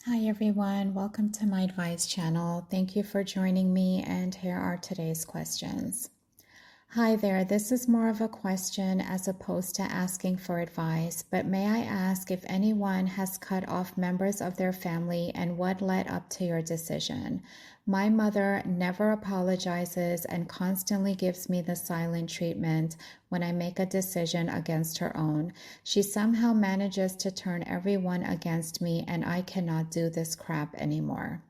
Hi everyone, welcome to my advice channel. Thank you for joining me, and here are today's questions. Hi there, this is more of a question as opposed to asking for advice, but may I ask if anyone has cut off members of their family and what led up to your decision? My mother never apologizes and constantly gives me the silent treatment when I make a decision against her own. She somehow manages to turn everyone against me, and I cannot do this crap anymore.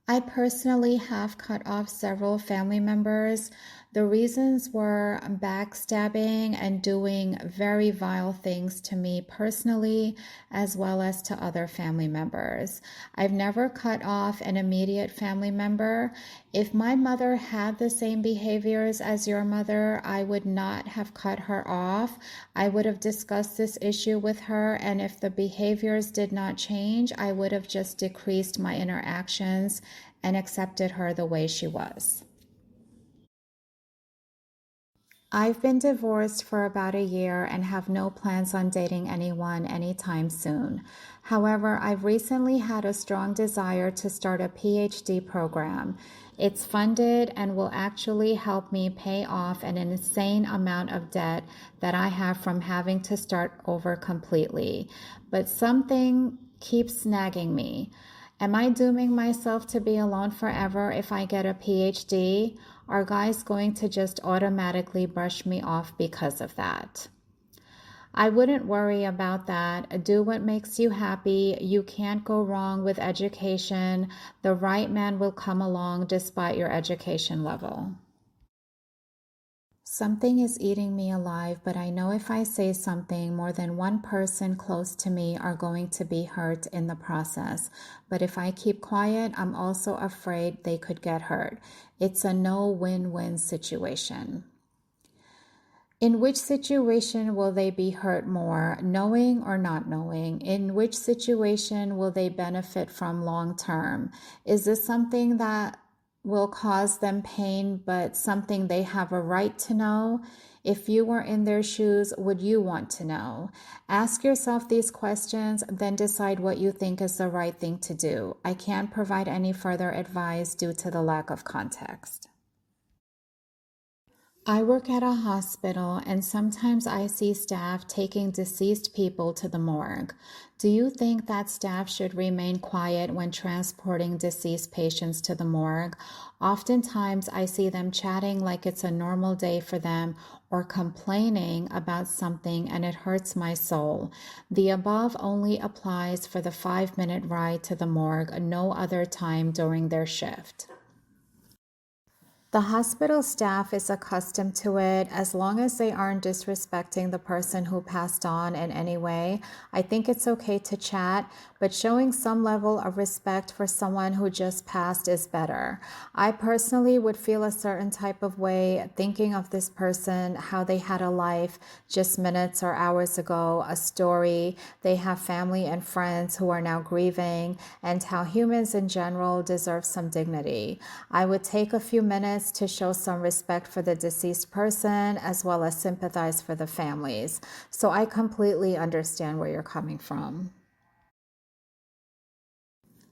I personally have cut off several family members. The reasons were backstabbing and doing very vile things to me personally, as well as to other family members. I've never cut off an immediate family member. If my mother had the same behaviors as your mother, I would not have cut her off. I would have discussed this issue with her, and if the behaviors did not change, I would have just decreased my interactions and accepted her the way she was. I've been divorced for about a year and have no plans on dating anyone anytime soon. However, I've recently had a strong desire to start a PhD program. It's funded and will actually help me pay off an insane amount of debt that I have from having to start over completely. But something keeps nagging me. Am I dooming myself to be alone forever if I get a PhD? Are guys going to just automatically brush me off because of that? I wouldn't worry about that. Do what makes you happy. You can't go wrong with education. The right man will come along despite your education level. Something is eating me alive, but I know if I say something, more than one person close to me are going to be hurt in the process. But if I keep quiet, I'm also afraid they could get hurt. It's a no-win-win situation. In which situation will they be hurt more, knowing or not knowing? In which situation will they benefit from long term? Is this something that will cause them pain, but something they have a right to know? If you were in their shoes, would you want to know? Ask yourself these questions, then decide what you think is the right thing to do. I can't provide any further advice due to the lack of context. I work at a hospital, and sometimes I see staff taking deceased people to the morgue. Do you think that staff should remain quiet when transporting deceased patients to the morgue? Oftentimes, I see them chatting like it's a normal day for them or complaining about something, and it hurts my soul. The above only applies for the 5-minute ride to the morgue, no other time during their shift. The hospital staff is accustomed to it as long as they aren't disrespecting the person who passed on in any way. I think it's okay to chat, but showing some level of respect for someone who just passed is better. I personally would feel a certain type of way thinking of this person, how they had a life just minutes or hours ago, a story, they have family and friends who are now grieving, and how humans in general deserve some dignity. I would take a few minutes to show some respect for the deceased person as well as sympathize for the families. So I completely understand where you're coming from.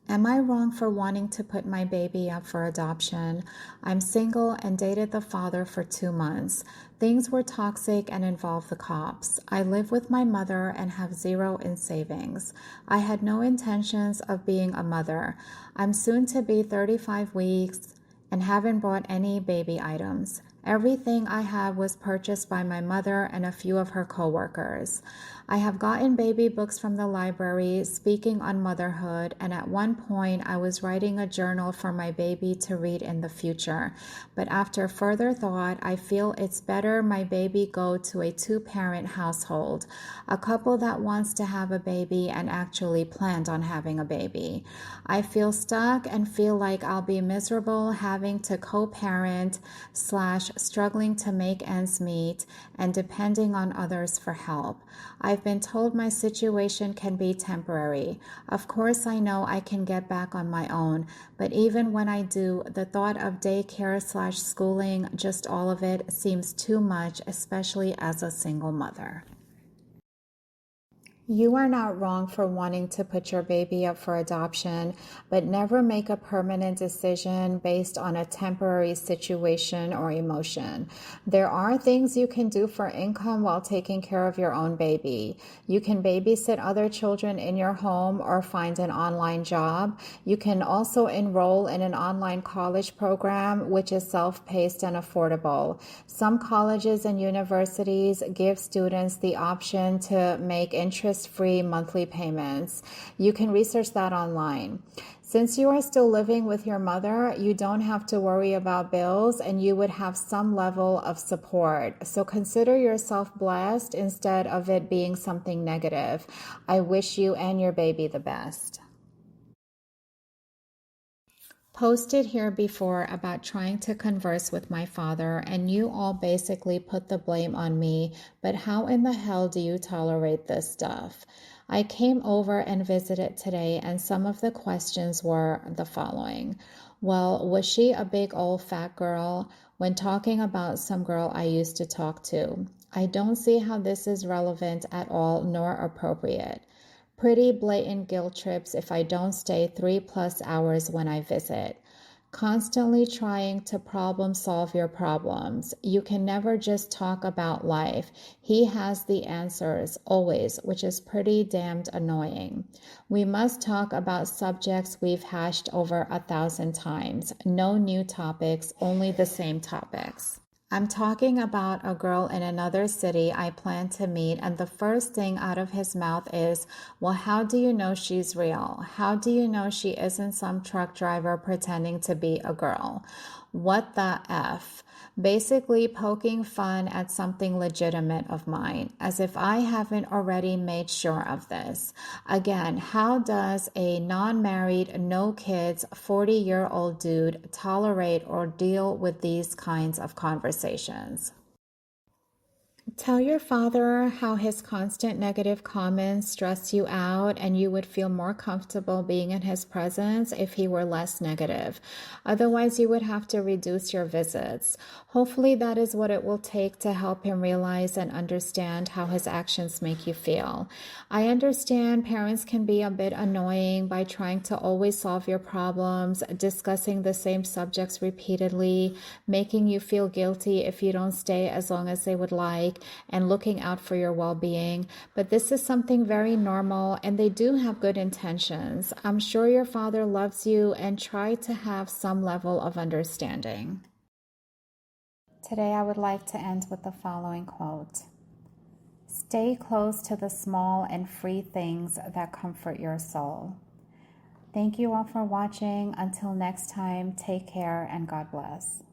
Am I wrong for wanting to put my baby up for adoption? I'm single and dated the father for 2 months. Things were toxic and involved the cops. I live with my mother and have zero in savings. I had no intentions of being a mother. I'm soon to be 35 weeks and haven't bought any baby items. Everything I have was purchased by my mother and a few of her coworkers. I have gotten baby books from the library speaking on motherhood, and at one point I was writing a journal for my baby to read in the future. But after further thought, I feel it's better my baby go to a 2-parent household, a couple that wants to have a baby and actually planned on having a baby. I feel stuck and feel like I'll be miserable having to co-parent / struggling to make ends meet and depending on others for help. I've been told my situation can be temporary. Of course, I know I can get back on my own, but even when I do, the thought of daycare / schooling, just all of it, seems too much, especially as a single mother. You are not wrong for wanting to put your baby up for adoption, but never make a permanent decision based on a temporary situation or emotion. There are things you can do for income while taking care of your own baby. You can babysit other children in your home or find an online job. You can also enroll in an online college program, which is self-paced and affordable. Some colleges and universities give students the option to make interest-free monthly payments. You can research that online. Since you are still living with your mother, you don't have to worry about bills and you would have some level of support. So consider yourself blessed instead of it being something negative. I wish you and your baby the best. Posted here before about trying to converse with my father, and you all basically put the blame on me, but how in the hell do you tolerate this stuff? I came over and visited today, and some of the questions were the following. Well, was she a big old fat girl? When talking about some girl I used to talk to, I don't see how this is relevant at all nor appropriate. Pretty blatant guilt trips if I don't stay 3+ hours when I visit. Constantly trying to problem solve your problems. You can never just talk about life. He has the answers, always, which is pretty damned annoying. We must talk about subjects we've hashed over 1,000 times. No new topics, only the same topics. I'm talking about a girl in another city I plan to meet, and the first thing out of his mouth is, well, how do you know she's real? How do you know she isn't some truck driver pretending to be a girl? What the F? Basically poking fun at something legitimate of mine, as if I haven't already made sure of this. Again, how does a non-married, no kids, 40-year-old dude tolerate or deal with these kinds of conversations? Tell your father how his constant negative comments stress you out and you would feel more comfortable being in his presence if he were less negative. Otherwise, you would have to reduce your visits. Hopefully, that is what it will take to help him realize and understand how his actions make you feel. I understand parents can be a bit annoying by trying to always solve your problems, discussing the same subjects repeatedly, making you feel guilty if you don't stay as long as they would like, and looking out for your well-being. But this is something very normal, and they do have good intentions. I'm sure your father loves you, and try to have some level of understanding. Today, I would like to end with the following quote. Stay close to the small and free things that comfort your soul. Thank you all for watching. Until next time, take care and God bless.